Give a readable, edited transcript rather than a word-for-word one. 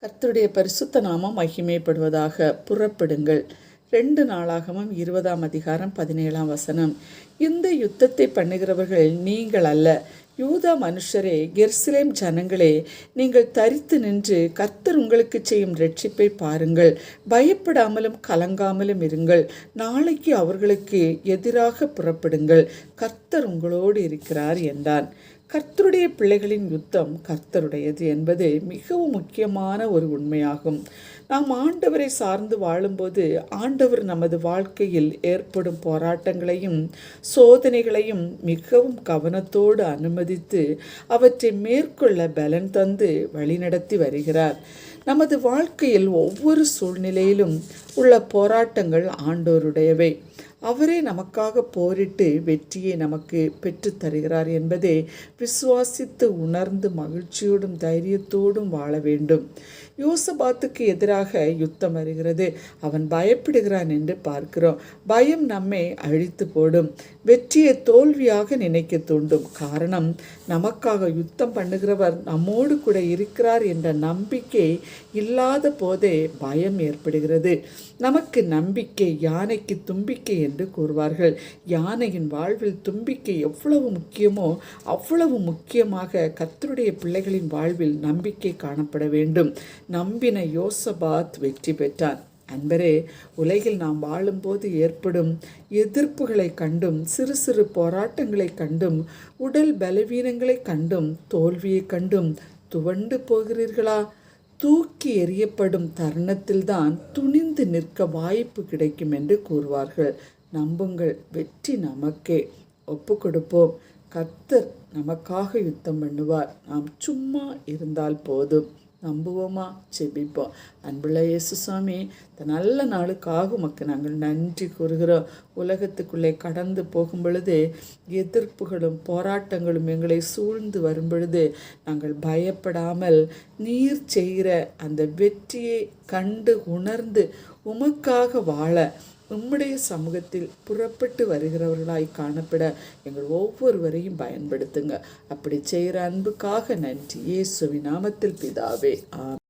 கர்த்தருடைய பரிசுத்த நாமம் மகிமைப்படுவதாக. புறப்படுங்கள். 2 நாளாகமம் 20ஆம் அதிகாரம் 17ஆம் வசனம். இந்த யுத்தத்தை பண்ணுகிறவர்கள் நீங்கள் அல்ல, யூதா மனுஷரே, எருசலேம் ஜனங்களே, நீங்கள் தரித்து நின்று கர்த்தர் உங்களுக்கு செய்யும் இரட்சிப்பை பாருங்கள். பயப்படாமலும் கலங்காமலும் இருங்கள். நாளைக்கு அவர்களுக்கு எதிராக புறப்படுங்கள். கர்த்தர் உங்களோடு இருக்கிறார் என்றான். கர்த்தருடைய பிள்ளைகளின் யுத்தம் கர்த்தருடையது என்பது மிகவும் முக்கியமான ஒரு உண்மையாகும். நாம் ஆண்டவரை சார்ந்து வாழும்போது ஆண்டவர் நமது வாழ்க்கையில் ஏற்படும் போராட்டங்களையும் சோதனைகளையும் மிகவும் கவனத்தோடு அனுமதித்து அவற்றை மேற்கொள்ள பலன் தந்து வழிநடத்தி வருகிறார். நமது வாழ்க்கையில் ஒவ்வொரு சூழ்நிலையிலும் உள்ள போராட்டங்கள் ஆண்டவருடையவை. அவரே நமக்காக போரிட்டு வெற்றியை நமக்கு பெற்று தருகிறார் என்பதை விசுவாசித்து உணர்ந்து மகிழ்ச்சியோடும் தைரியத்தோடும் வாழ வேண்டும். யோசபாத்துக்கு எதிராக யுத்தம் வருகிறது. அவன் பயப்படுகிறான் என்று பார்க்கிறோம். பயம் நம்மை அழித்து போடும், வெற்றியை தோல்வியாக நினைக்க தூண்டும். காரணம், நமக்காக யுத்தம் பண்ணுகிறவர் நம்மோடு கூட இருக்கிறார் என்ற நம்பிக்கை இல்லாத போதே பயம் ஏற்படுகிறது. நமக்கு நம்பிக்கை யானைக்கு தும்பிக்கை என்று கூறுவார்கள். யானையின் வாழ்வில் தும்பிக்கை எவ்வளவு முக்கியமோ அவ்வளவு முக்கியமாக கர்த்தருடைய பிள்ளைகளின் வாழ்வில் நம்பிக்கை காணப்பட வேண்டும். நம்பின யோசபாத் வெற்றி பெற்றான். அன்பரே, உலகில் நாம் வாழும்போது ஏற்படும் எதிர்ப்புகளை கண்டும் சிறு சிறு போராட்டங்களை கண்டும் உடல் பலவீனங்களை கண்டும் தோல்வியை கண்டும் துவண்டு போகிறீர்களா? தூக்கி எறியப்படும் தருணத்தில்தான் துணிந்து நிற்க வாய்ப்பு கிடைக்கும் என்று கூறுவார்கள். நம்புங்கள், வெற்றி நமக்கே. ஒப்பு கொடுப்போம். கர்த்தர் நமக்காக யுத்தம் பண்ணுவார். நாம் சும்மா இருந்தால் போதும். நம்புவோமா? செபிப்போம். அன்புள்ள இயேசு சுவாமி, இந்த நல்ல நாளுக்காக உமக்கு நாங்கள் நன்றி கூறுகிறோம். உலகத்துக்குள்ளே கடந்து போகும் பொழுது எதிர்ப்புகளும் போராட்டங்களும் எங்களை சூழ்ந்து வரும் பொழுது நாங்கள் பயப்படாமல் நீர் செய்கிற அந்த வெற்றியை கண்டு உணர்ந்து உமக்காக வாழ உம்முடைய சமூகத்தில் புறப்பட்டு வருகிறவர்களாய் காணப்பட எங்கள் ஒவ்வொருவரையும் பயன்படுத்துங்க. அப்படி செய்கிற அன்புக்காக நன்றி. இயேசுவின் நாமத்தில் பிதாவே, ஆமென்.